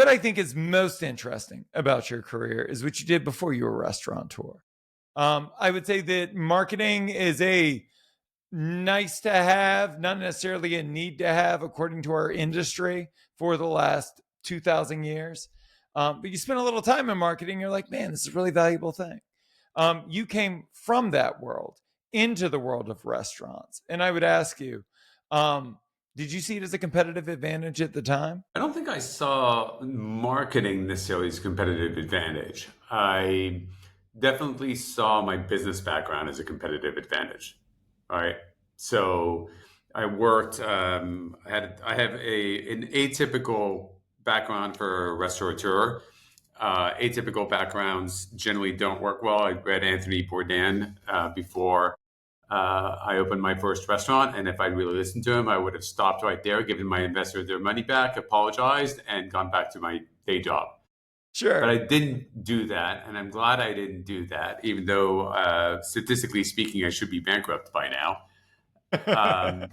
what I think is most interesting about your career is what you did before you were a restaurateur. I would say that marketing is a nice to have, not necessarily a need to have, according to our industry for the last 2,000 years. But you spend a little time in marketing, you're like, man, this is a really valuable thing. You came from that world into the world of restaurants. And I would ask you, did you see it as a competitive advantage at the time? I don't think I saw marketing necessarily as a competitive advantage. I definitely saw my business background as a competitive advantage. All right. So I worked, I have an atypical background for a restaurateur. Atypical backgrounds generally don't work well. I read Anthony Bourdain before I opened my first restaurant, and if I'd really listened to him, I would have stopped right there, given my investors their money back, apologized, and gone back to my day job. But I Sure. didn't do that, and I'm glad I didn't do that, even though statistically speaking, I should be bankrupt by now. Um,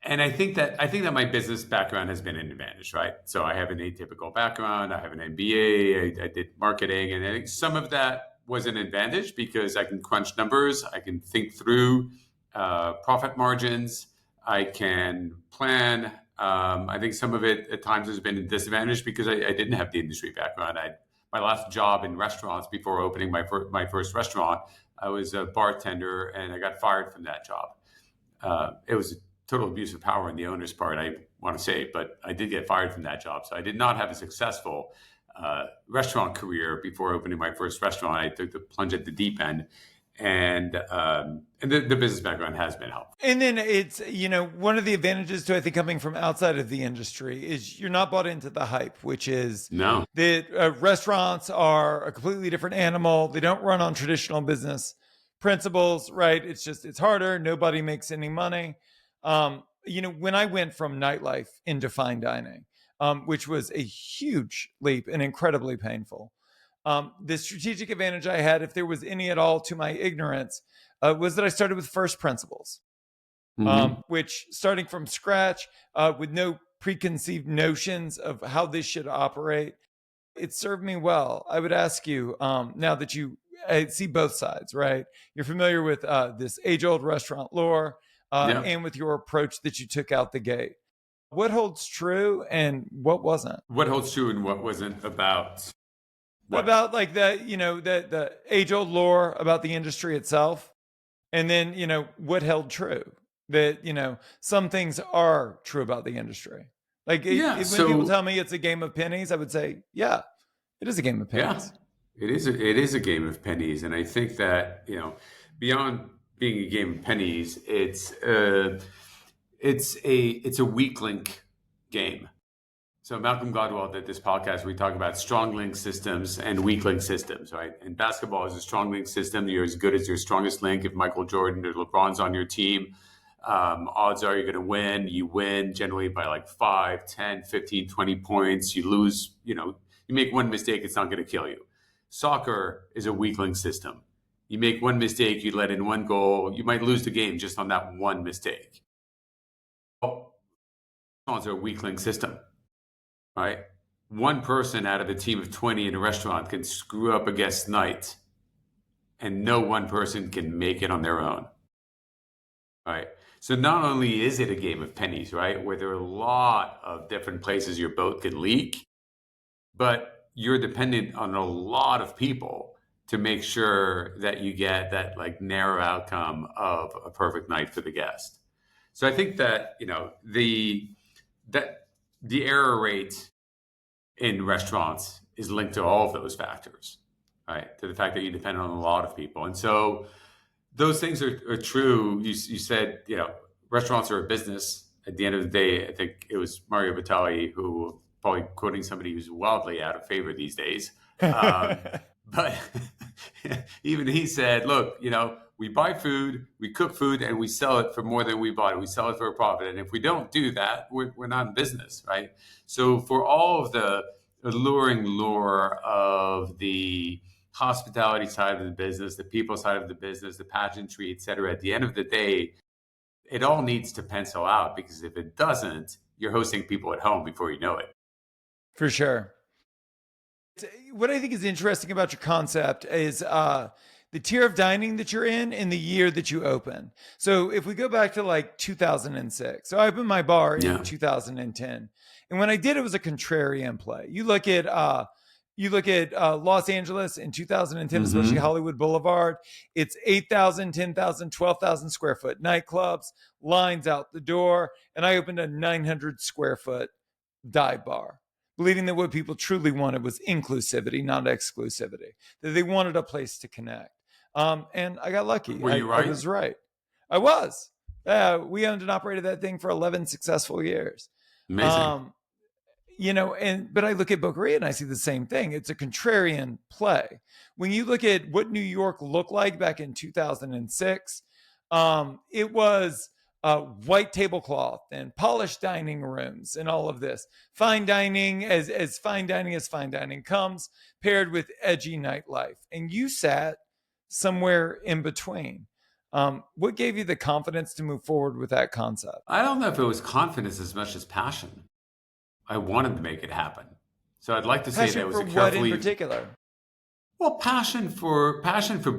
and I think that my business background has been an advantage, right? So I have an atypical background. I have an MBA. I did marketing, and I think some of that was an advantage because I can crunch numbers. I can think through profit margins. I can plan. I think some of it at times has been a disadvantage because I didn't have the industry background. My last job in restaurants before opening my first restaurant, I was a bartender, and I got fired from that job. It was a total abuse of power on the owner's part, I want to say, but I did get fired from that job. So I did not have a successful restaurant career before opening my first restaurant. I took the plunge at the deep end, and the business background has been helpful. And then it's, one of the advantages to, I think, coming from outside of the industry is you're not bought into the hype, which is No, that restaurants are a completely different animal. They don't run on traditional business principles, right? It's harder. Nobody makes any money. When I went from nightlife into fine dining, which was a huge leap and incredibly painful, the strategic advantage I had, if there was any at all to my ignorance, was that I started with first principles, hmm which starting from scratch with no preconceived notions of how this should operate, it served me well. I would ask you, now that I see both sides, right? You're familiar with this age old restaurant lore yeah. and with your approach that you took out the gate. What holds true and what wasn't? What holds true and what wasn't about what? About like the age old lore about the industry itself, and then what held true, that some things are true about the industry. Like Yeah. when people So tell me it's a game of pennies, I would say, yeah, it is a game of yeah, pennies. it is a game of pennies, and I think that beyond being a game of pennies, it's a weak link game. So Malcolm Gladwell did this podcast where we talk about strong link systems and weak link systems, right? And basketball is a strong link system. You're as good as your strongest link. If Michael Jordan or LeBron's on your team, odds are you're going to win. You win generally by like 5, 10, 15, 20 points. You lose, you make one mistake, it's not going to kill you. Soccer is a weak link system. You make one mistake, you let in one goal, you might lose the game just on that one mistake. Well, it's a weak link system. Right? One person out of a team of 20 in a restaurant can screw up a guest night, and no one person can make it on their own. Right? So not only is it a game of pennies, right, where there are a lot of different places your boat can leak, but you're dependent on a lot of people to make sure that you get that like narrow outcome of a perfect night for the guest. So I think that, that the error rate in restaurants is linked to all of those factors, right? To the fact that you depend on a lot of people. And so those things are true. You said, restaurants are a business. At the end of the day, I think it was Mario Batali who, probably quoting somebody who's wildly out of favor these days. But even he said, look, we buy food, we cook food, and we sell it for more than we bought it. We sell it for a profit. And if we don't do that, we're not in business, right? So for all of the alluring lure of the hospitality side of the business, the people side of the business, the pageantry, et cetera, at the end of the day, it all needs to pencil out, because if it doesn't, you're hosting people at home before you know it. For sure. What I think is interesting about your concept is the tier of dining that you're in the year that you open. So if we go back to like 2006, so I opened my bar in Yeah. 2010, and when I did, it was a contrarian play. You look at Los Angeles in 2010, especially Mm-hmm. Hollywood Boulevard. It's 8,000, 10,000, 12,000 square foot nightclubs, lines out the door, and I opened a 900 square foot dive bar, believing that what people truly wanted was inclusivity, not exclusivity, that they wanted a place to connect. And I got lucky. Were you I right? was right. I was. We owned and operated that thing for 11 successful years. Amazing. Um, but I look at Boqueria and I see the same thing. It's a contrarian play. When you look at what New York looked like back in 2006, it was white tablecloth and polished dining rooms and all of this. Fine dining, as fine dining as fine dining comes, paired with edgy nightlife. And you sat somewhere in between. What gave you the confidence to move forward with that concept? I don't know if it was confidence as much as passion. I wanted to make it happen. So I'd like to say that it Passion was for a what in carefully particular? well passion for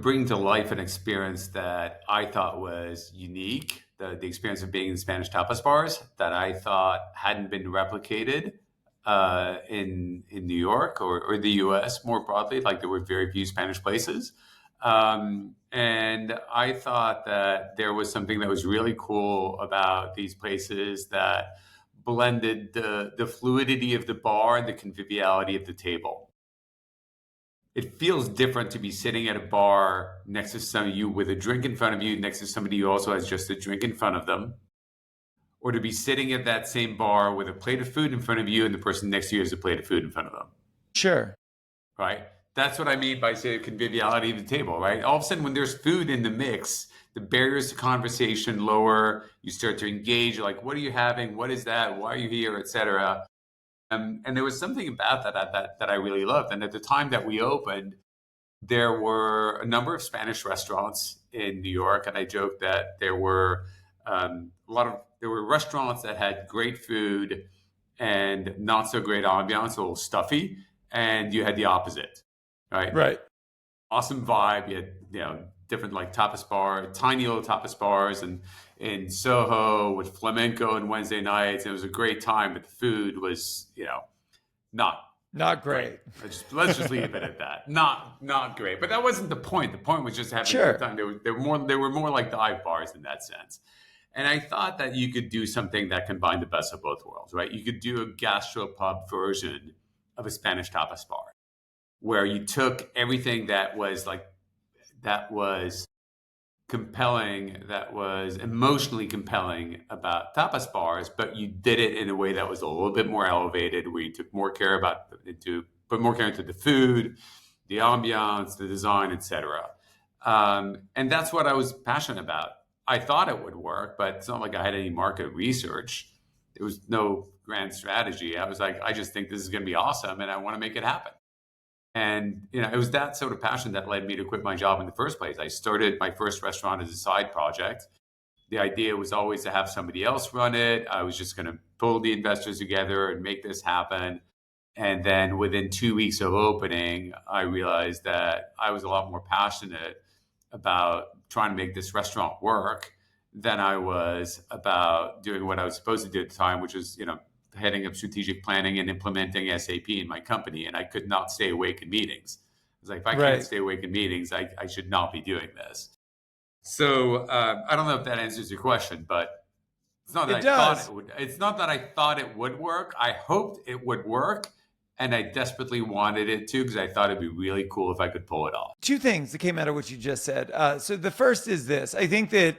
bringing to life an experience that I thought was unique. The experience of being in Spanish tapas bars that I thought hadn't been replicated in New York or the U.S. more broadly. Like there were very few Spanish places. And I thought that there was something that was really cool about these places that blended the fluidity of the bar and the conviviality of the table. It feels different to be sitting at a bar next to some of you with a drink in front of you, next to somebody who also has just a drink in front of them, or to be sitting at that same bar with a plate of food in front of you and the person next to you has a plate of food in front of them. Sure. Right? That's what I mean by say conviviality of the table, right? All of a sudden, when there's food in the mix, the barriers to conversation lower. You start to engage. You're like, what are you having? What is that? Why are you here? Etc. And there was something about that I really loved. And at the time that we opened, there were a number of Spanish restaurants in New York, and I joked that there were there were restaurants that had great food and not so great ambiance, a little stuffy, and you had the opposite, right? Right. Awesome vibe. You had different like tapas bar, tiny little tapas bars, and in Soho with flamenco on Wednesday nights. It was a great time, but the food was not Not great. great. Let's just leave it at that. Not great. But that wasn't the point. The point was just having a Sure. good time. They were more like dive bars in that sense. And I thought that you could do something that combined the best of both worlds, right? You could do a gastropub version of a Spanish tapas bar, where you took everything that was compelling, that was emotionally compelling about tapas bars, but you did it in a way that was a little bit more elevated, where you took more care put more care into the food, the ambiance, the design, etc. And that's what I was passionate about. I thought it would work, but it's not like I had any market research. There was no grand strategy. I was like, I just think this is going to be awesome, and I want to make it happen. And it was that sort of passion that led me to quit my job in the first place. I started my first restaurant as a side project. The idea was always to have somebody else run it. I was just going to pull the investors together and make this happen. And then within 2 weeks of opening, I realized that I was a lot more passionate about trying to make this restaurant work than I was about doing what I was supposed to do at the time, which was, heading up strategic planning and implementing SAP in my company. And I could not stay awake in meetings. I was like, if I can't stay awake in meetings, I should not be doing this. So I don't know if that answers your question, but it's not that it's not that I thought it would work. I hoped it would work. And I desperately wanted it to, because I thought it'd be really cool if I could pull it off. Two things that came out of what you just said. So the first is this. I think that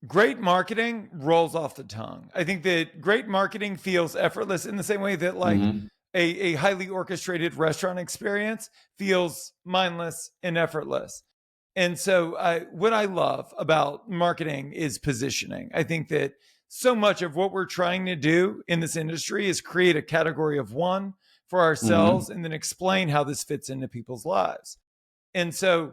great marketing rolls off the tongue. I think that great marketing feels effortless in the same way that a highly orchestrated restaurant experience feels mindless and effortless. And so what I love about marketing is positioning. I think that so much of what we're trying to do in this industry is create a category of one for ourselves and then explain how this fits into people's lives. And so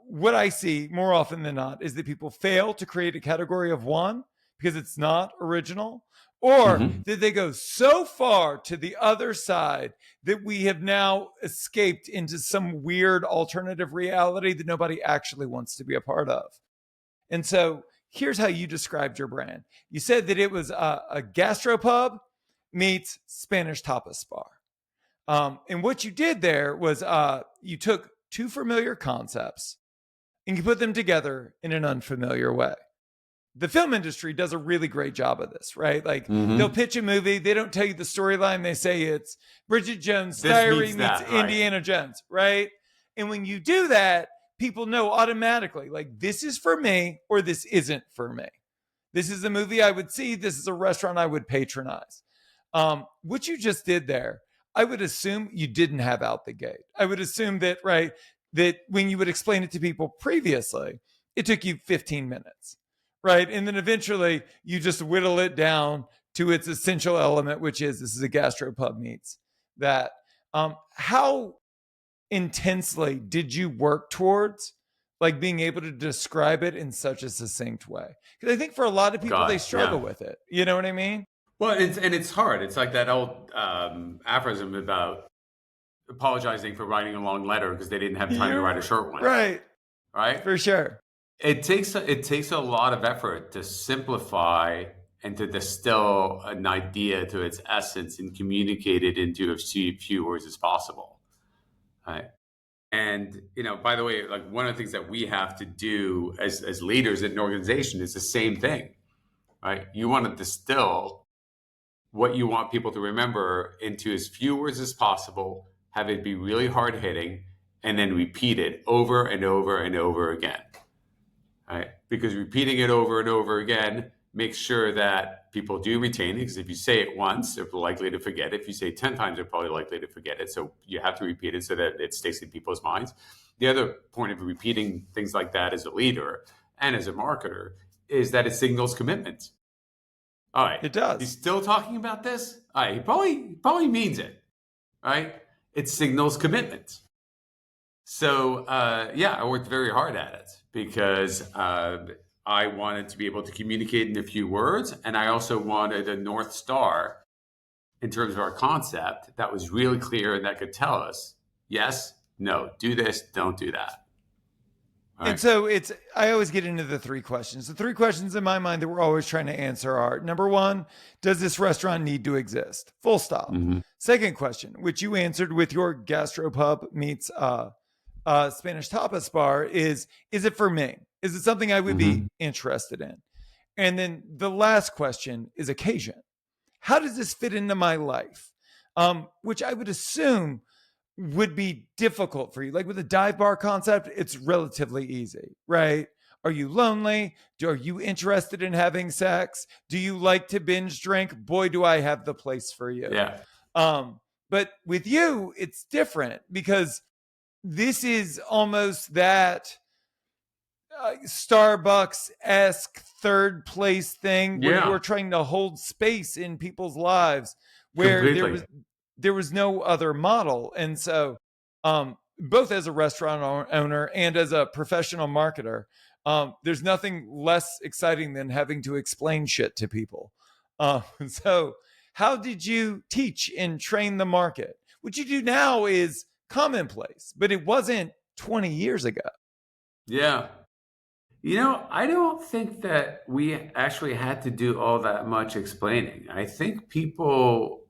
what I see more often than not is that people fail to create a category of one. because it's not original? Or Mm-hmm. did they go so far to the other side that we have now escaped into some weird alternative reality that nobody actually wants to be a part of? And so here's how you described your brand. You said that it was a gastropub meets Spanish tapas bar. And what you did there was you took two familiar concepts and you put them together in an unfamiliar way. The film industry does a really great job of this, right? Like they'll Mm-hmm. pitch a movie, they don't tell you the storyline, they say it's Bridget Jones' This Diary meets meets that, right? Indiana Jones, right? And when you do that, people know automatically, like, this is for me or this isn't for me. This is a movie I would see, this is a restaurant I would patronize. What you just did there, I would assume you didn't have out the gate. I would assume that, right, that when you would explain it to people previously, it took you 15 minutes, right? And then eventually you just whittle it down to its essential element, which is this is a gastropub meets that. How intensely did you work towards like being able to describe it in such a succinct way? Because I think for a lot of people, they God, struggle yeah. with it. You know what I mean? Well, it's hard. It's like that old aphorism about apologizing for writing a long letter because they didn't have time to write a You're short one, right, right? for sure. It takes a lot of effort to simplify and to distill an idea to its essence and communicate it into as few words as possible, right? And by the way, like one of the things that we have to do as leaders in an organization is the same thing, right? You want to distill what you want people to remember into as few words as possible, have it be really hard hitting, and then repeat it over and over and over again. Right? Because repeating it over and over again makes sure that people do retain it. Because if you say it once, they're likely to forget it. If you say it 10 times, they're probably likely to forget it. So you have to repeat it so that it sticks in people's minds. The other point of repeating things like that as a leader and as a marketer is that it signals commitment. All right, It he's does. still talking about this. All right, he probably means it. Right? It signals commitment. So yeah, I worked very hard at it because I wanted to be able to communicate in a few words, and I also wanted a North Star in terms of our concept that was really clear and that could tell us yes, no, do this, don't do that. All And right. so I always get into the three questions. The three questions in my mind that we're always trying to answer are number one, does this restaurant need to exist? Full stop. Mm-hmm. Second question, which you answered with your gastropub meets Spanish tapas bar, is it for me? Is it something I would Mm-hmm. be interested in? And then the last question is occasion. How does this fit into my life? Which I would assume would be difficult for you. Like with the dive bar concept, it's relatively easy, right? Are you lonely? Are you interested in having sex? Do you like to binge drink? Boy, do I have the place for you. Yeah. But with you, it's different because this is almost that Starbucks-esque third place thing where you Yeah. are trying to hold space in people's lives where Completely. there was no other model. And so both as a restaurant owner and as a professional marketer, there's nothing less exciting than having to explain shit to people. So how did you teach and train the market? What you do now is commonplace, but it wasn't 20 years ago. Yeah. I don't think that we actually had to do all that much explaining. I think people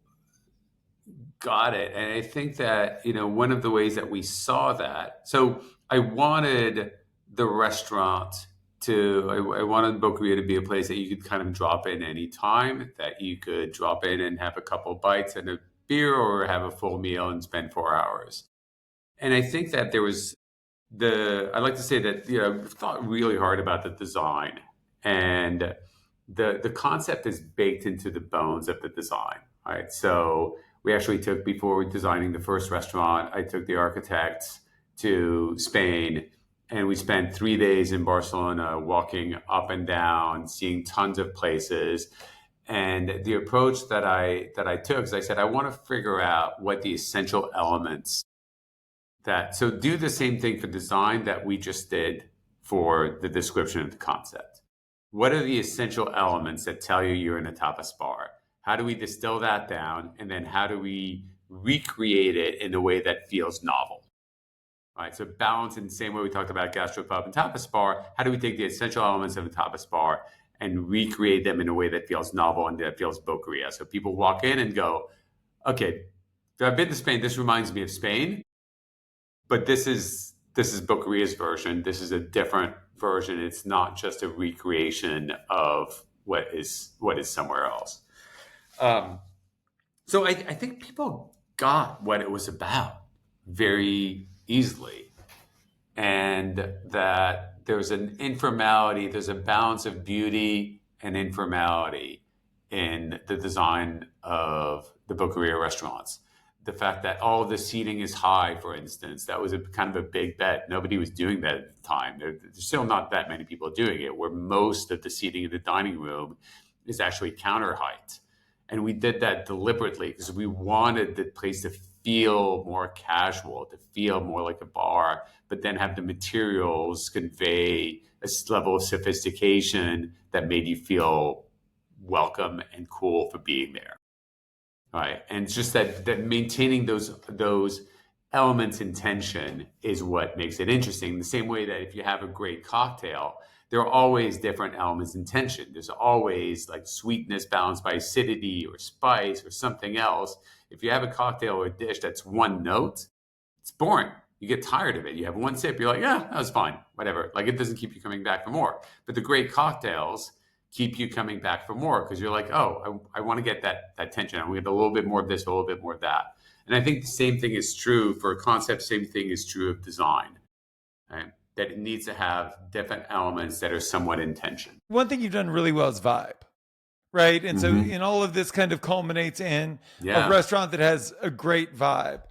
got it. And I think that, one of the ways that we saw that, so I wanted the restaurant I wanted Boqueria to be a place that you could kind of drop in anytime, that you could drop in and have a couple bites and a beer or have a full meal and spend 4 hours. And I think that there was I like to say that, I've thought really hard about the design, and the concept is baked into the bones of the design. Right. So we actually took, before designing the first restaurant, I took the architects to Spain and we spent 3 days in Barcelona walking up and down, seeing tons of places. And the approach that I took is I said, I want to figure out what the essential elements so do the same thing for design that we just did for the description of the concept. what are the essential elements that tell you you're in a tapas bar? How do we distill that down? And then how do we recreate it in a way that feels novel? Right. So balance in the same way we talked about gastropub and tapas bar. How do we take the essential elements of a tapas bar and recreate them in a way that feels novel and that feels boqueria? So people walk in and go, okay, I've been to Spain. This reminds me of Spain, but this is Boqueria's version. This is a different version. It's not just a recreation of what is somewhere else. Um, so I think people got what it was about very easily, and that there's an informality, there's a balance of beauty and informality in the design of the Boqueria restaurants. The fact that all of the seating is high, for instance, that was a kind of a big bet. Nobody was doing that at the time. There's still not that many people doing it, where most of the seating in the dining room is actually counter height. And we did that deliberately because we wanted the place to feel more casual, to feel more like a bar, but then have the materials convey a level of sophistication that made you feel welcome and cool for being there. Right. And it's just that maintaining those elements in tension is what makes it interesting. The same way that if you have a great cocktail, there are always different elements in tension. There's always like sweetness balanced by acidity or spice or something else. If you have a cocktail or a dish that's one note, it's boring. You get tired of it. You have one sip, you're like, yeah, that was fine, whatever. Like it doesn't keep you coming back for more. But the great cocktails keep you coming back for more because you're like, oh, I want to get that tension. I want to get a little bit more of this, a little bit more of that. And I think the same thing is true for a concept. Same thing is true of design, right? That it needs to have different elements that are somewhat in tension. One thing you've done really well is vibe, right? And so, Mm-hmm. in all of this kind of culminates in a Yeah. restaurant that has a great vibe.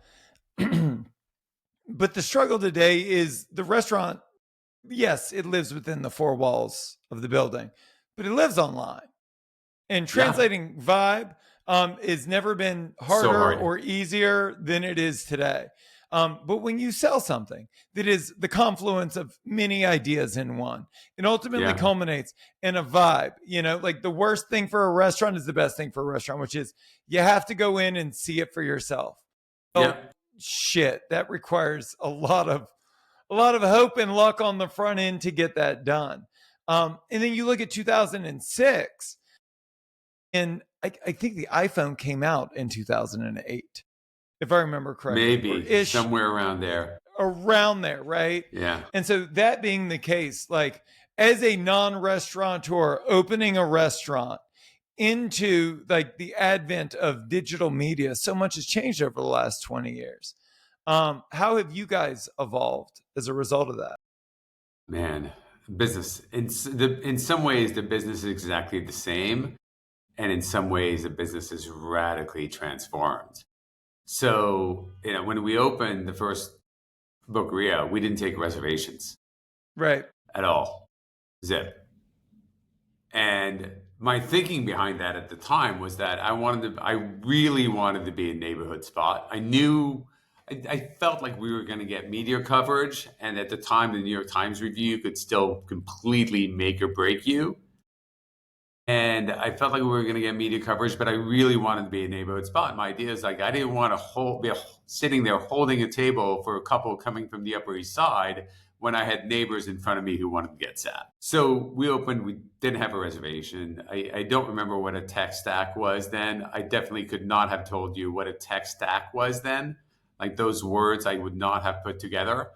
But the struggle today is the restaurant, yes, it lives within the four walls of the building, but it lives online. And Yeah. translating vibe has never been So harder hard. or easier than it is today. But when you sell something that is the confluence of many ideas in one, it ultimately Yeah. culminates in a vibe. You know, like the worst thing for a restaurant is the best thing for a restaurant, which is you have to go in and see it for yourself. Oh Yeah. shit, that requires a lot of hope and luck on the front end to get that done. And then you look at 2006, and I think the iPhone came out in 2008, if I remember correctly, or Maybe ish somewhere around there. around there, right? Yeah. And so that being the case, like as a non-restaurateur opening a restaurant into like the advent of digital media, so much has changed over the last 20 years. How have you guys evolved as a result of that? Man, business in some ways the business is exactly the same, and in some ways the business is radically transformed. So when we opened the first Boqueria, we didn't take reservations Right. at all, zip. And my thinking behind that at the time was that I really wanted to be a neighborhood spot. I felt like we were going to get media coverage, and at the time, the New York Times review could still completely make or break you. And I felt like we were going to get media coverage, but I really wanted to be a neighborhood spot. My idea is like I didn't want to be sitting there holding a table for a couple coming from the Upper East Side when I had neighbors in front of me who wanted to get sat. So we opened. We didn't have a reservation. I don't remember what a tech stack was then. I definitely could not have told you what a tech stack was then. Like those words, I would not have put together.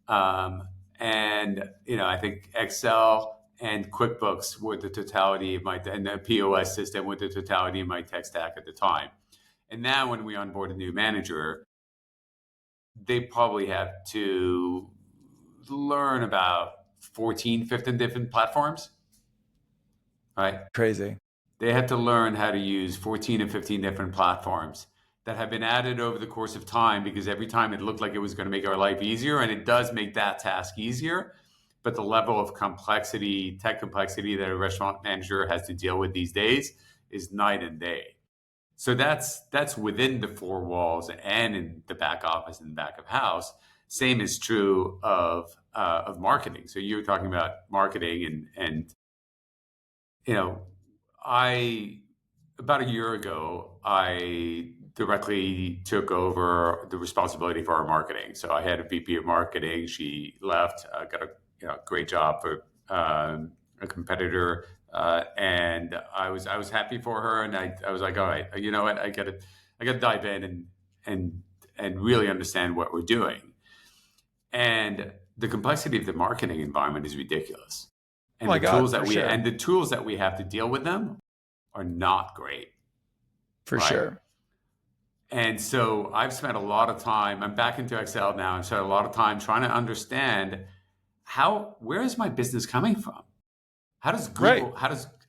Um, and I think Excel and QuickBooks were the totality of and the POS system were the totality of my tech stack at the time. And now when we onboard a new manager, they probably have to learn about 14, 15 different platforms, right? Crazy. They have to learn how to use 14 or 15 different platforms that have been added over the course of time because every time it looked like it was going to make our life easier, and it does make that task easier. But the level of complexity, tech complexity that a restaurant manager has to deal with these days is night and day. So that's within the four walls and in the back office and back of house. Same is true of marketing. So you're talking about marketing and you know, I about a year ago, I directly took over the responsibility for our marketing. So I had a VP of marketing. She left, got a great job for a competitor, and I was happy for her. And I was like, all right, you know what, I got to dive in and really understand what we're doing. And the complexity of the marketing environment is ridiculous. Oh And my the God, tools for that we sure. and the tools that we have to deal with them are not great, For right? sure. And so I've spent a lot of time, I'm back into Excel now. I've spent a lot of time trying to understand where is my business coming from? How does Right. Google,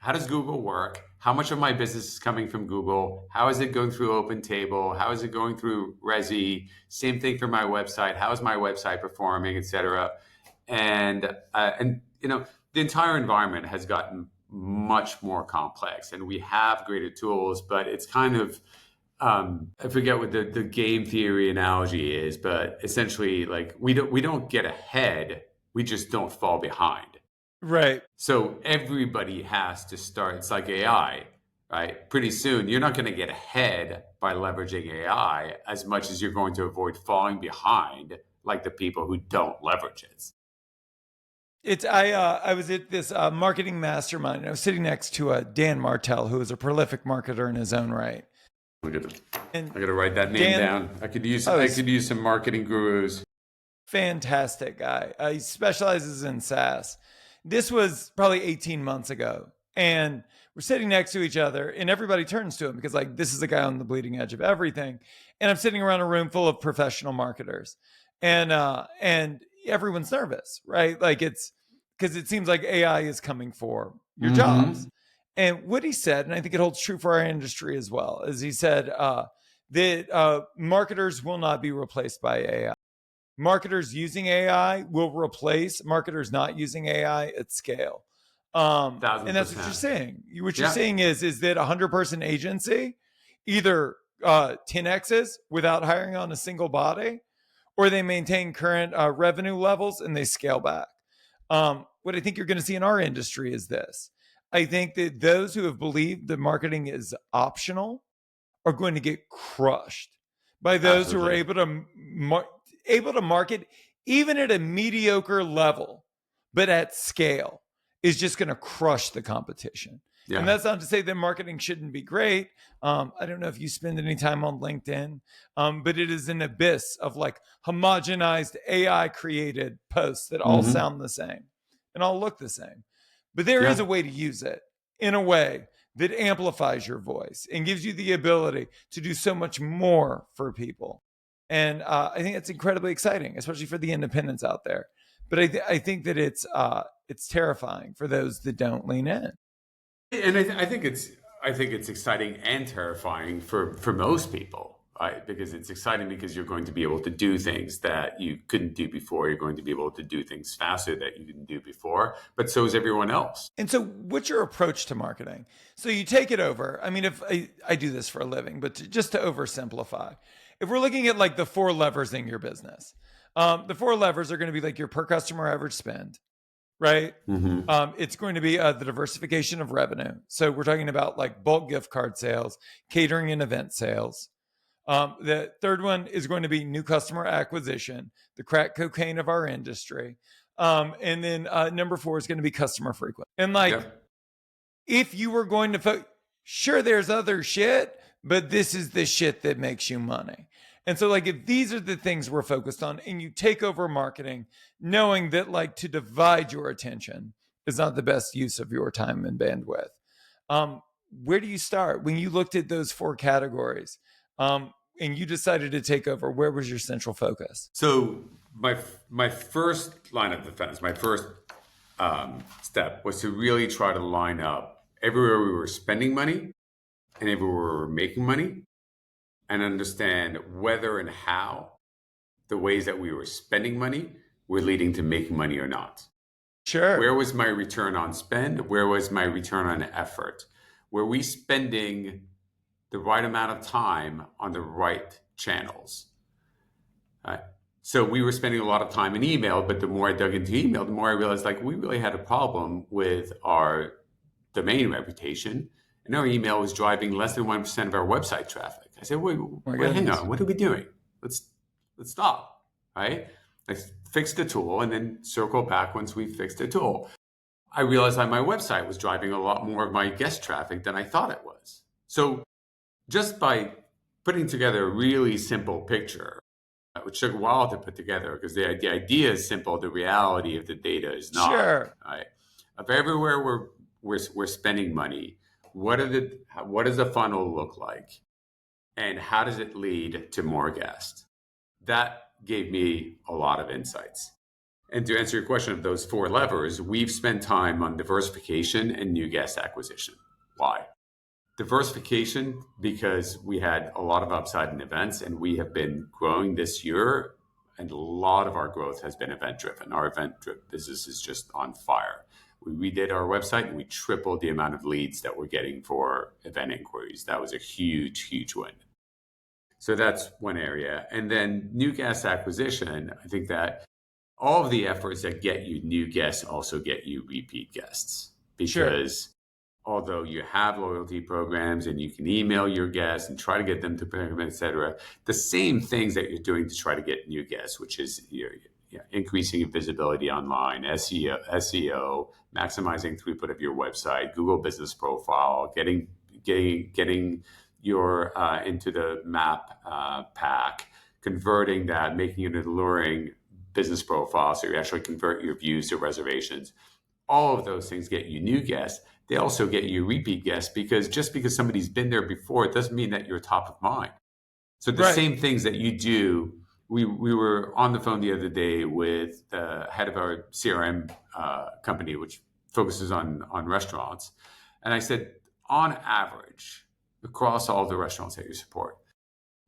how does Google work? How much of my business is coming from Google? How is it going through Open Table? How is it going through Resi? Same thing for my website. How is my website performing, et cetera? And the entire environment has gotten much more complex, and we have greater tools, but it's kind of I forget what the game theory analogy is, but essentially, like we don't get ahead, we just don't fall behind. Right. So everybody has to start. It's like AI, right? Pretty soon, you're not going to get ahead by leveraging AI as much as you're going to avoid falling behind, like the people who don't leverage it. I was at this marketing mastermind, and I was sitting next to Dan Martell, who is a prolific marketer in his own right. I got to, And I got to write that name Dan, down. I could use oh, I he's could use some marketing gurus. fantastic guy. He specializes in SaaS. This was probably 18 months ago, and we're sitting next to each other, and everybody turns to him because like this is the guy on the bleeding edge of everything. And I'm sitting around a room full of professional marketers, and everyone's nervous, right? Like it's because it seems like AI is coming for your jobs. Mm-hmm. And what he said, and I think it holds true for our industry as well, is he said that marketers will not be replaced by AI. Marketers using AI will replace marketers not using AI at scale. Thousand And that's what you're percent. saying. What you're Yeah. saying is that a 100-person agency either 10x's without hiring on a single body, or they maintain current revenue levels and they scale back. What I think you're going to see in our industry is this. I think that those who have believed that marketing is optional are going to get crushed by those who are Absolutely. able to market even at a mediocre level, but at scale is just going to crush the competition. And Yeah. that's not to say that marketing shouldn't be great. I don't know if you spend any time on LinkedIn, but it is an abyss of like homogenized AI created posts that all Mm-hmm. sound the same and all look the same. But there is Yeah. a way to use it in a way that amplifies your voice and gives you the ability to do so much more for people. And I think it's incredibly exciting, especially for the independents out there. But I think that it's terrifying for those that don't lean in. And I think it's exciting and terrifying for most people, right? Because it's exciting because you're going to be able to do things that you couldn't do before. You're going to be able to do things faster that you didn't do before. But so is everyone else. And so, what's your approach to marketing? So you take it over. I mean, if I do this for a living, but just to oversimplify, if we're looking at like the four levers in your business, the four levers are going to be like your per customer average spend, right? Mm-hmm. It's going to be the diversification of revenue. So we're talking about like bulk gift card sales, catering and event sales. The third one is going to be new customer acquisition, the crack cocaine of our industry. And then number four is going to be customer frequency. And like, Yep. if you were going to, sure, there's other shit, but this is the shit that makes you money. And so, like, if these are the things we're focused on and you take over marketing, knowing that, like, to divide your attention is not the best use of your time and bandwidth, um, where do you start? When you looked at those four categories and you decided to take over, where was your central focus? So my first line of defense, my first step was to really try to line up everywhere we were spending money and everywhere we were making money, and understand whether and how the ways that we were spending money were leading to making money or not. Where Sure. was my return on spend? Where was my return on effort? Were we spending the right amount of time on the right channels? Right? So we were spending a lot of time in email, but the more I dug into email, the more I realized like we really had a problem with our domain reputation, and our email was driving less than 1% of our website traffic. I said, wait, hang on, what are we doing? Let's stop, right? I fixed the tool and then circle back once we fixed the tool. I realized that my website was driving a lot more of my guest traffic than I thought it was. So just by putting together a really simple picture, which took a while to put together because the idea is simple, the reality of the data is not. Sure. Right? Of everywhere we're spending money, what does the funnel look like? And how does it lead to more guests? That gave me a lot of insights. And to answer your question of those 4 levers, we've spent time on diversification and new guest acquisition. Why? Diversification, because we had a lot of upside in events and we have been growing this year, and a lot of our growth has been event driven. Our event business is just on fire. We redid our website and we tripled the amount of leads that we're getting for event inquiries. That was a huge, huge win. So that's one area. And then new guest acquisition, I think that all of the efforts that get you new guests also get you repeat guests. Because although you have loyalty programs and you can email your guests and try to get them to pay, et cetera, the same things that you're doing to try to get new guests, which is increasing your visibility online, SEO, maximizing throughput of your website, Google Business Profile, getting your into the map pack, converting that, making it an alluring business profile so you actually convert your views to reservations. All of those things get you new guests. They also get you repeat guests, because just because somebody's been there before, it doesn't mean that you're top of mind. So the same things that you do, we were on the phone the other day with the head of our CRM company, which focuses on restaurants. And I said, on average, across all the restaurants that you support,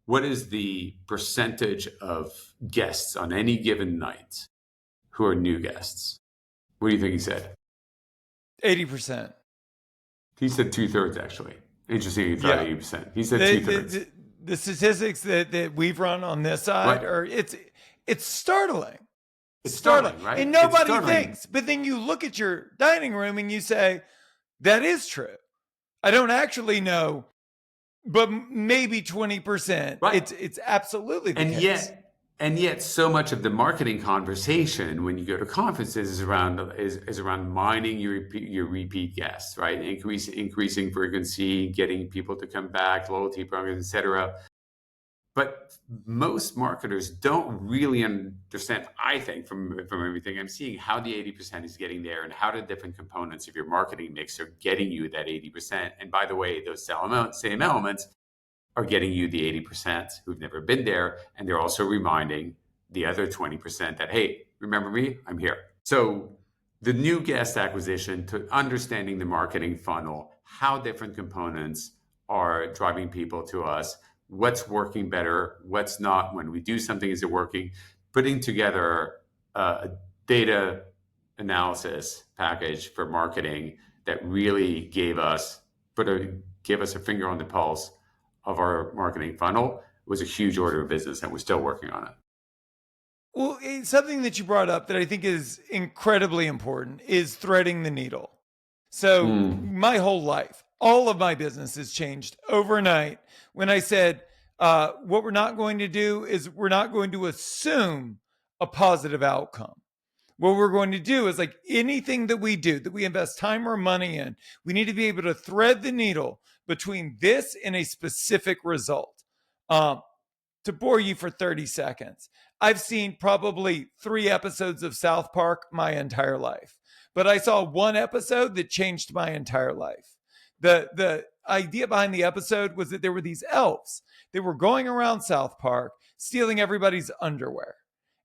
what is the percentage of guests on any given night who are new guests? What do you think he said? 80%. He said 2/3, actually. Interesting, he thought 80%. He said 2/3. The statistics that we've run on this side are it's startling. It's startling, right? And nobody thinks. But then you look at your dining room and you say, that is true. I don't actually know, but maybe 20%. Right. It's absolutely the case. And yet so much of the marketing conversation when you go to conferences is around mining your repeat guests, right? Increasing frequency, getting people to come back, loyalty programs, etc. But most marketers don't really understand, I think, from everything I'm seeing, how the 80% is getting there and how the different components of your marketing mix are getting you that 80%. And by the way, those same elements are getting you the 80% who've never been there. And they're also reminding the other 20% that, hey, remember me? I'm here. So the new guest acquisition, to understanding the marketing funnel, how different components are driving people to us, what's working better, what's not. When we do something, is it working? Putting together a data analysis package for marketing that really gave us a finger on the pulse of our marketing funnel was a huge order of business, and we're still working on it. Well, something that you brought up that I think is incredibly important is threading the needle. So my whole life, all of my business has changed overnight when I said, what we're not going to do is we're not going to assume a positive outcome. What we're going to do is, like anything that we do, that we invest time or money in, we need to be able to thread the needle between this and a specific result. To bore you for 30 seconds, I've seen probably 3 episodes of South Park my entire life, but I saw one episode that changed my entire life. The idea behind the episode was that there were these elves. They were going around South Park stealing everybody's underwear.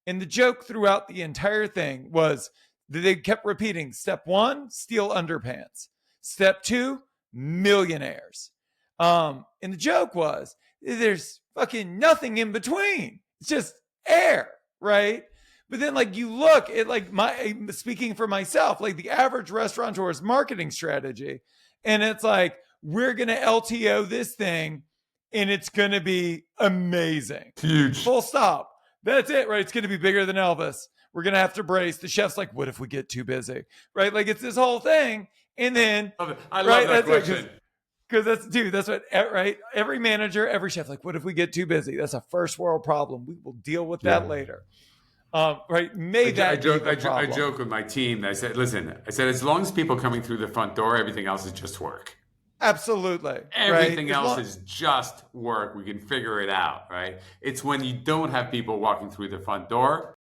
And the joke throughout the entire thing was that they kept repeating, step 1, steal underpants. Step 2, millionaires. And the joke was, there's fucking nothing in between. It's just air, right? But then, like, you look at, like, speaking for myself, like the average restaurateur's marketing strategy, and it's like, we're going to LTO this thing, and it's going to be amazing. Huge. Full stop. That's it, right? It's going to be bigger than Elvis. We're going to have to brace. The chef's like, what if we get too busy, right? Like, it's this whole thing. And then, I right, love that question. because that's what, right? Every manager, every chef, like, what if we get too busy? That's a first world problem. We will deal with that later. Right? May that be the problem. I joke with my team. I said, listen, as long as people coming through the front door, everything else is just work. Absolutely. Everything right? else is just work. We can figure it out, right? It's when you don't have people walking through the front door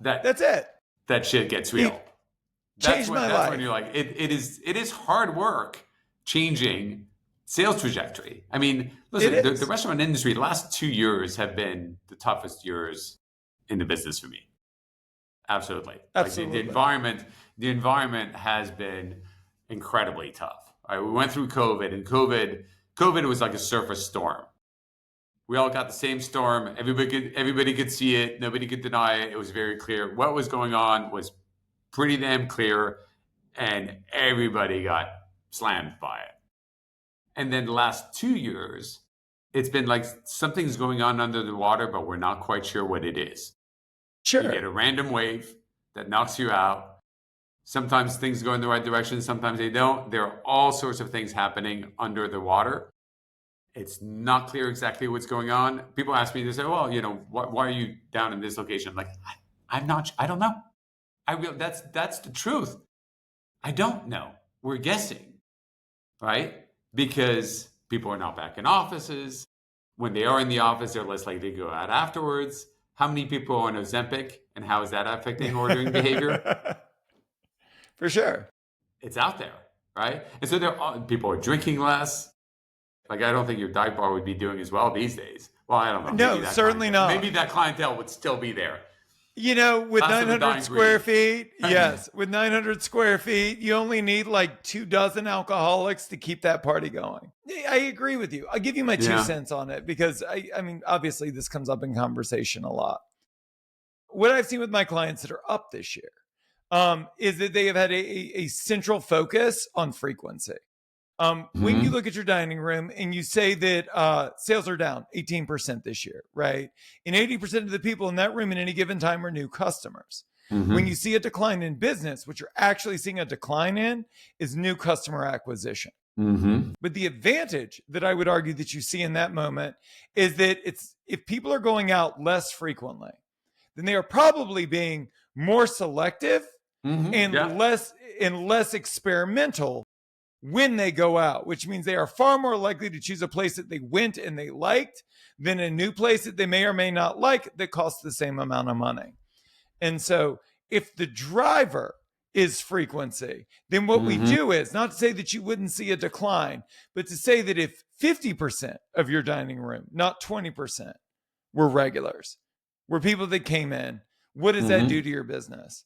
that's it. That shit gets real. Changed my life. When you're like, it is hard work changing sales trajectory. I mean, listen, the restaurant industry, the last 2 years have been the toughest years in the business for me. Absolutely. Like the environment has been incredibly tough. Right? We went through COVID, and COVID was like a surface storm. We all got the same storm. Everybody could see it. Nobody could deny it. It was very clear. What was going on was pretty damn clear, and everybody got slammed by it. And then the last 2 years, it's been like something's going on under the water, but we're not quite sure what it is. Sure. You get a random wave that knocks you out. Sometimes things go in the right direction. Sometimes they don't. There are all sorts of things happening under the water. It's not clear exactly what's going on. People ask me, they say, well, why are you down in this location? I'm like, I don't know. That's the truth. I don't know. We're guessing, right? Because people are not back in offices. When they are in the office, they're less likely to go out afterwards. How many people are on Ozempic, and how is that affecting ordering behavior? For sure. It's out there, right? And so people are drinking less. Like, I don't think your dive bar would be doing as well these days. Well, I don't know. No, certainly not. Maybe that clientele would still be there. With 900 square feet, yes, with 900 square feet, you only need like 24 alcoholics to keep that party going. I agree with you. I'll give you my 2 cents on it because I mean, obviously this comes up in conversation a lot. What I've seen with my clients that are up this year is that they have had a central focus on frequency. When you look at your dining room and you say that sales are down 18% this year, right? And 80% of the people in that room at any given time are new customers. When you see a decline in business, what you're actually seeing a decline in is new customer acquisition. But the advantage that I would argue that you see in that moment is that if people are going out less frequently, then they are probably being more selective and less experimental when they go out, which means they are far more likely to choose a place that they went and they liked than a new place that they may or may not like that costs the same amount of money. And so if the driver is frequency, then what we do is not to say that you wouldn't see a decline, but to say that if 50% of your dining room, not 20%, were regulars, were people that came in, what does that do to your business?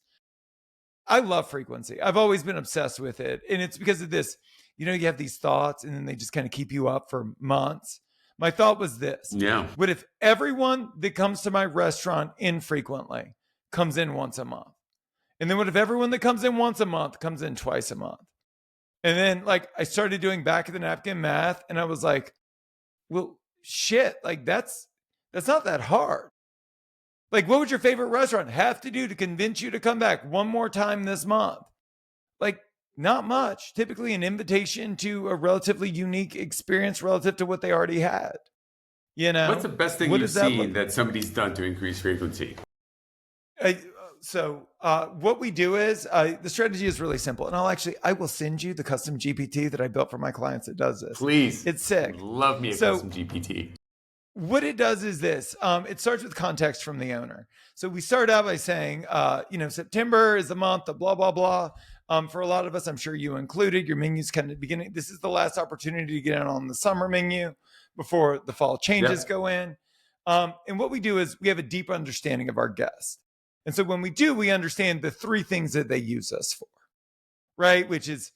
I love frequency. I've always been obsessed with it. And it's because of this, you have these thoughts and then they just kind of keep you up for months. My thought was this. What if everyone that comes to my restaurant infrequently comes in once a month? And then what if everyone that comes in once a month comes in twice a month? And then I started doing back of the napkin math and I was like, well, shit, that's not that hard. What would your favorite restaurant have to do to convince you to come back one more time this month? Not much. Typically an invitation to a relatively unique experience relative to what they already had. What's the best thing you've seen that somebody's done to increase frequency? So what we do is the strategy is really simple. And I will send you the custom GPT that I built for my clients that does this. Please. It's sick. Love me a custom GPT. What it does is this. It starts with context from the owner. So we start out by saying, September is the month of blah, blah, blah. For a lot of us, I'm sure you included, your menu's kind of beginning. This is the last opportunity to get in on the summer menu before the fall changes go in. And what we do is we have a deep understanding of our guests. And so when we do, we understand the 3 things that they use us for, right? Which is,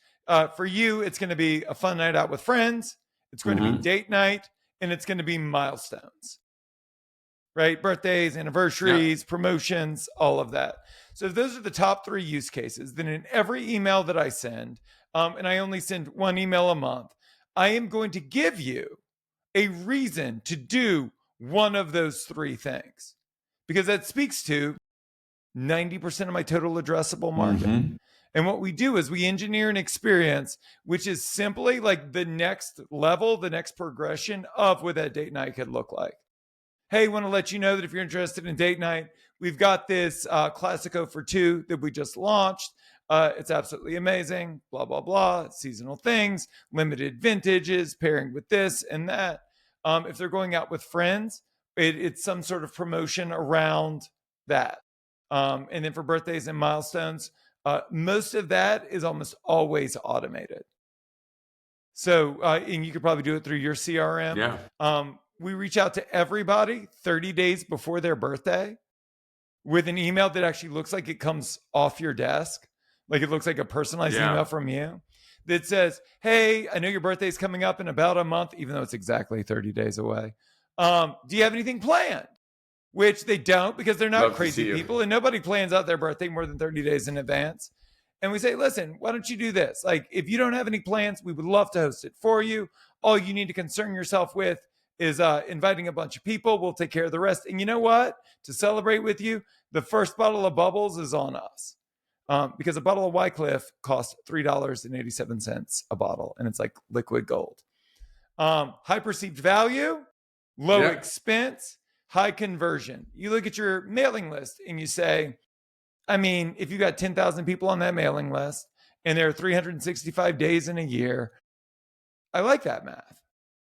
for you, it's going to be a fun night out with friends. It's going to be date night. And it's going to be milestones, right? Birthdays, anniversaries, promotions, all of that. So if those are the top 3 use cases, then in every email that I send, and I only send 1 email a month, I am going to give you a reason to do one of those 3 things, because that speaks to 90% of my total addressable market. And what we do is we engineer an experience which is simply like the next level, the next progression of what that date night could look like. Hey, want to let you know that if you're interested in date night, we've got this Classico for two that we just launched. It's absolutely amazing, blah, blah, blah. Seasonal things, limited vintages, pairing with this and that. If they're going out with friends, it's some sort of promotion around that. And then for birthdays and milestones, most of that is almost always automated. So, and you could probably do it through your CRM. Yeah. We reach out to everybody 30 days before their birthday with an email that actually looks like it comes off your desk. Like it looks like a personalized email from you that says, hey, I know your birthday's coming up in about a month, even though it's exactly 30 days away. Do you have anything planned? Which they don't, because they're not crazy people and nobody plans out their birthday more than 30 days in advance. And we say, listen, why don't you do this? Like, if you don't have any plans, we would love to host it for you. All you need to concern yourself with is inviting a bunch of people. We'll take care of the rest. And you know what? To celebrate with you, the first bottle of bubbles is on us. Because a bottle of Wycliffe costs $3.87 a bottle, and it's like liquid gold. High perceived value, low expense, high conversion. You look at your mailing list and you say, I mean, if you got 10,000 people on that mailing list and there are 365 days in a year, I like that math.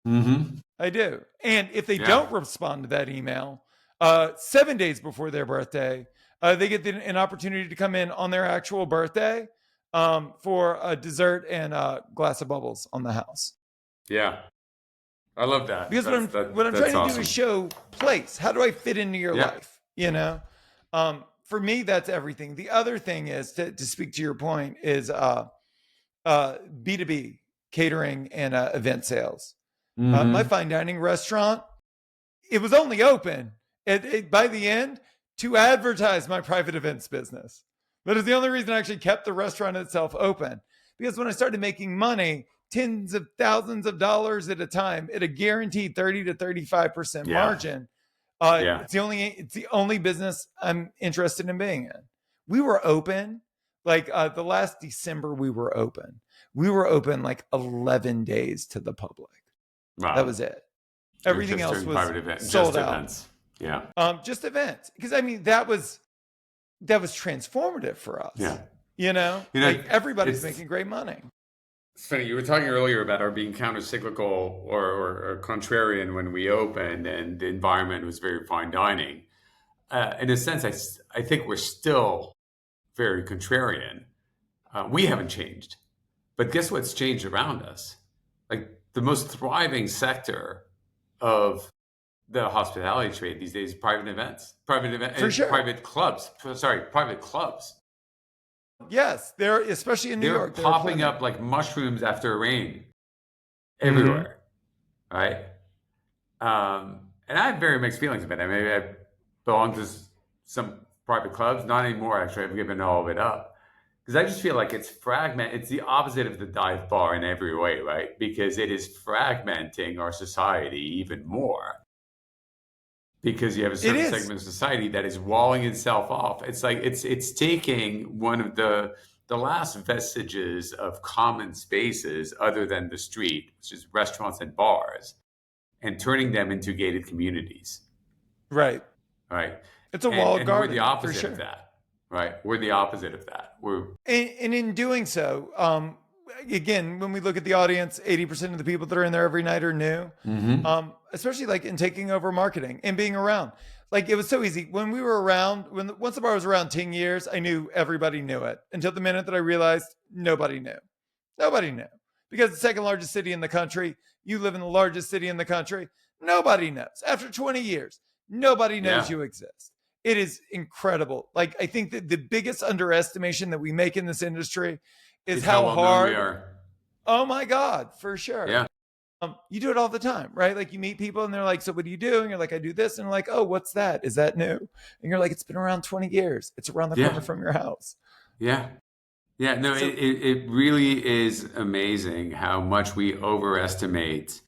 Mm-hmm. I do. And if they don't respond to that email 7 days before their birthday, they get an opportunity to come in on their actual birthday for a dessert and a glass of bubbles on the house. Yeah. I love that. Because what I'm trying to do is show place. How do I fit into your life? You know? For me, that's everything. The other thing is, to speak to your point, is B2B catering and event sales. Mm-hmm. My fine dining restaurant, it was only open by the end to advertise my private events business. That is the only reason I actually kept the restaurant itself open. Because when I started making money, tens of thousands of dollars at a time at a guaranteed 30 to 35% margin, it's the only business I'm interested in being in. We were open like the last December. We were open like 11 days to the public. Wow. That was it. Everything else was sold out. Events. Yeah. Just events. Because I mean, that was transformative for us. Yeah. You know, like everybody's making great money. It's funny. You were talking earlier about our being counter-cyclical or contrarian when we opened, and the environment was very fine dining. In a sense, I think we're still very contrarian. We haven't changed. But guess what's changed around us? Like the most thriving sector of the hospitality trade these days, private clubs. Yes, they're especially in New York. They're popping up like mushrooms after rain everywhere, right? And I have very mixed feelings about it. Maybe I belong to some private clubs, not anymore. Actually, I've given all of it up because I just feel like it's fragmented. It's the opposite of the dive bar in every way, right? Because it is fragmenting our society even more. Because you have a certain segment of society that is walling itself off. It's like it's taking one of the last vestiges of common spaces other than the street, which is restaurants and bars, and turning them into gated communities. Right. Right. It's a walled garden. We're the opposite of that. Right. We're the opposite of that. And in doing so, again, when we look at the audience, 80% of the people that are in there every night are new. Mm-hmm. Especially like in taking over marketing and being around. Like it was so easy when we were around. Once the bar was around 10 years, I knew everybody knew it until the minute that I realized nobody knew. Nobody knew, because the second largest city in the country, you live in the largest city in the country. Nobody knows. After 20 years, nobody knows you exist. It is incredible. Like I think that the biggest underestimation that we make in this industry is how hard we are. Oh my God, for sure. Yeah. You do it all the time, right? Like you meet people and they're like, so what do you do? And you're like, I do this. And they're like, oh, what's that? Is that new? And you're like, it's been around 20 years. It's around the corner from your house. Yeah. Yeah. No, so, it really is amazing how much we overestimate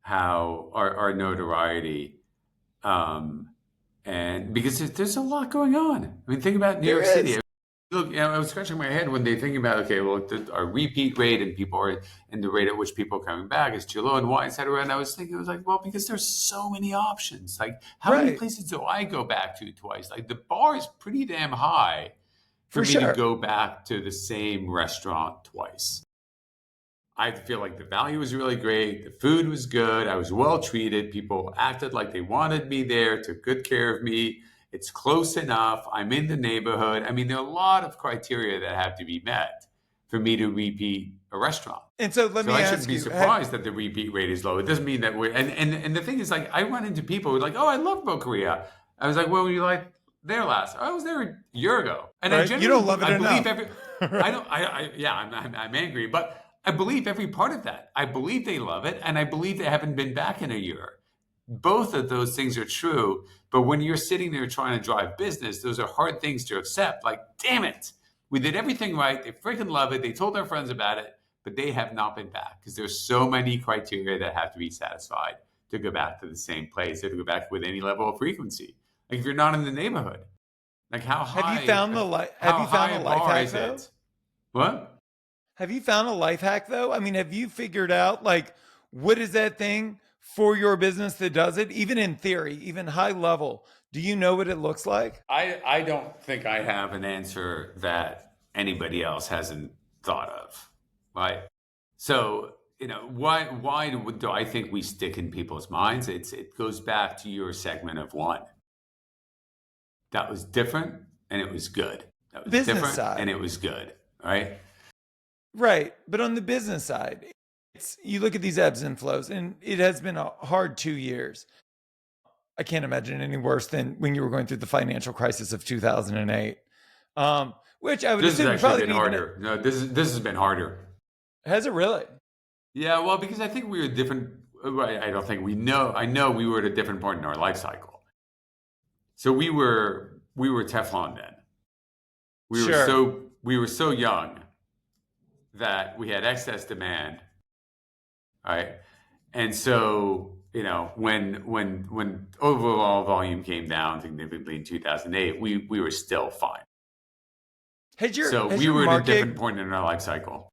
how our notoriety. And because there's a lot going on. I mean, think about New York City. Look, I was scratching my head when they think about, okay, well, our repeat rate and people are, and the rate at which people are coming back is too low and why, et cetera. And I was thinking, I was like, well, because there's so many options. Like, how many Right. places do I go back to twice? Like, the bar is pretty damn high for For me to sure. go back to the same restaurant twice. I feel like the value was really great. The food was good. I was well treated. People acted like they wanted me there, took good care of me. It's close enough. I'm in the neighborhood. I mean, there are a lot of criteria that have to be met for me to repeat a restaurant. And so let So me I shouldn't ask be you, have, surprised that the repeat rate is low. It doesn't mean that we're, and the thing is, like, I run into people who are like, oh, I love Korea. I was like, well, were you like there last? I was there a year ago. And I right? You don't love genuinely, it I believe enough. every, I Right. don't, yeah, I'm angry, but I believe every part of that. I believe they love it, and I believe they haven't been back in a year. Both of those things are true, but when you're sitting there trying to drive business, those are hard things to accept. Like, damn it, we did everything right. They freaking love it. They told their friends about it, but they have not been back because there's so many criteria that have to be satisfied to go back to the same place or to go back with any level of frequency. Like, if you're not in the neighborhood, like Have you found have how you found high a a life bar hack is though? it? What? Have you found a life hack though? I mean, have you figured out like what is that thing for your business that does it? Even in theory, even high level, do you know what it looks like? I don't think I have an answer that anybody else hasn't thought of, right? So, why do I think we stick in people's minds? It goes back to your segment of one. That was different and it was good. That was Business different and side. it was good, right? Right. But on the business side, you look at these ebbs and flows, and it has been a hard 2 years. I can't imagine any worse than when you were going through the financial crisis of 2008, which I would This has assume you actually probably been didn't even, harder. No, this has been harder. has it really? Yeah, well, because I think we were different. I don't think we know. I know we were at a different point in our life cycle. So we were Teflon then. Sure. We were so young that we had excess demand, right? And so, when overall volume came down significantly in 2008, we were still fine. So Has we your were at a different market, point in our life cycle.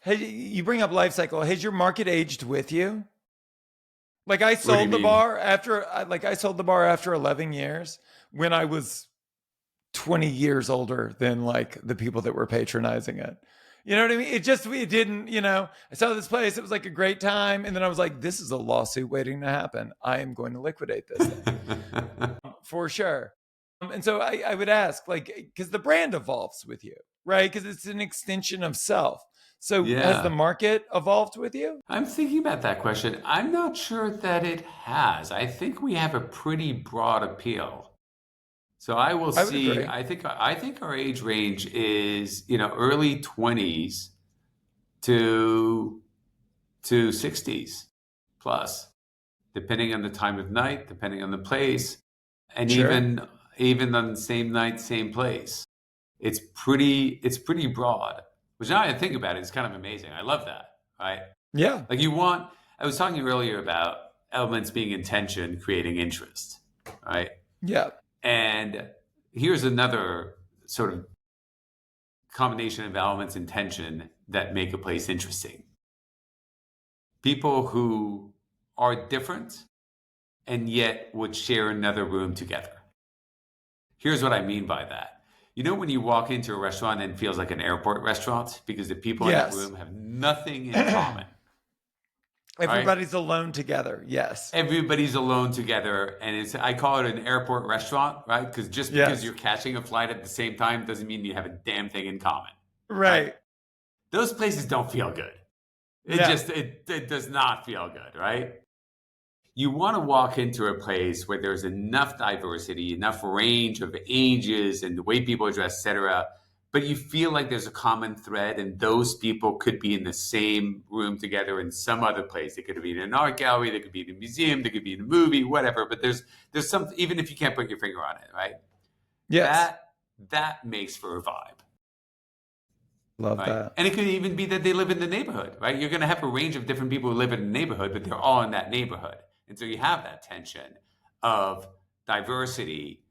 you bring up life cycle, has your market aged with you? Like I What do you sold the mean? bar after, like I sold the bar after 11 years when I was 20 years older than like the people that were patronizing it. You know what I mean? It didn't, I saw this place. It was like a great time. And then I was like, this is a lawsuit waiting to happen. I am going to liquidate this thing for sure. And so I would ask, like, because the brand evolves with you, right? Because it's an extension of self. So has the Yeah. market evolved with you? I'm thinking about that question. I'm not sure that it has. I think we have a pretty broad appeal. So I will I would see. agree. I think our age range is early 20s to 60s plus, depending on the time of night, depending on the place, and Sure. even on the same night, same place. It's pretty broad. Which now I think about it, it's kind of amazing. I love that, right? Yeah. Like I was talking earlier about elements being intention, creating interest, right? Yeah. And here's another sort of combination of elements and tension that make a place interesting. People who are different and yet would share another room together. Here's what I mean by that. You know when you walk into a restaurant and it feels like an airport restaurant because the people in that Yes. room have nothing in common, right? Everybody's alone together. Yes. Everybody's alone together, and I call it an airport restaurant, right? Because just because Yes. you're catching a flight at the same time doesn't mean you have a damn thing in common, right? Right. Those places don't feel good. It No. just it does not feel good, right? You want to walk into a place where there's enough diversity, enough range of ages and the way people dress, etc. But you feel like there's a common thread, and those people could be in the same room together in some other place. They could be in an art gallery, they could be in a museum, they could be in a movie, whatever. But there's some, even if you can't put your finger on it, right? Yes. That makes for a vibe, Love right? that. And it could even be that they live in the neighborhood, right? You're going to have a range of different people who live in the neighborhood, but they're all in that neighborhood. And so you have that tension of diversity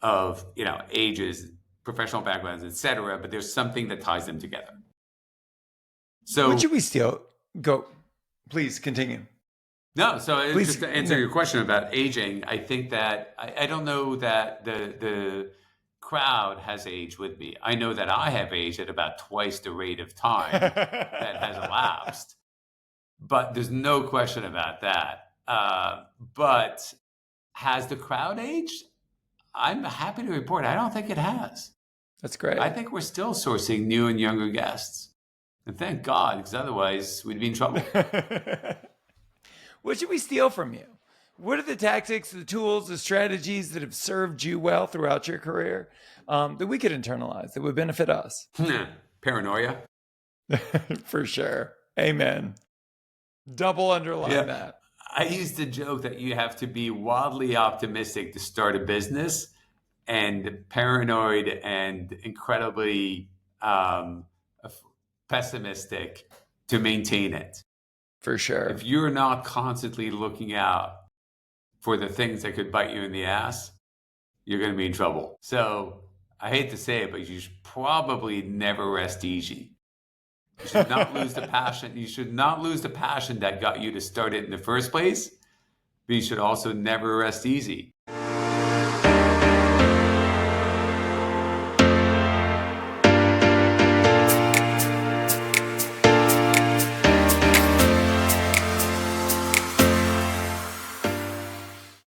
of, ages, professional backgrounds, etc. But there's something that ties them together. So what should we steal? Go, please continue. No, so Please, just to answer your question about aging, I think that I don't know that the crowd has aged with me. I know that I have aged at about twice the rate of time that has elapsed. But there's no question about that. But has the crowd aged? I'm happy to report I don't think it has. That's great. I think we're still sourcing new and younger guests. And thank God, because otherwise we'd be in trouble. What should we steal from you? What are the tactics, the tools, the strategies that have served you well throughout your career that we could internalize, that would benefit us? Paranoia. For sure. Amen. Double underline that. I used to joke that you have to be wildly optimistic to start a business and paranoid and incredibly pessimistic to maintain it. For sure. If you're not constantly looking out for the things that could bite you in the ass, you're going to be in trouble. So I hate to say it, but you should probably never rest easy. You should not lose the passion. You should not lose the passion that got you to start it in the first place, but you should also never rest easy.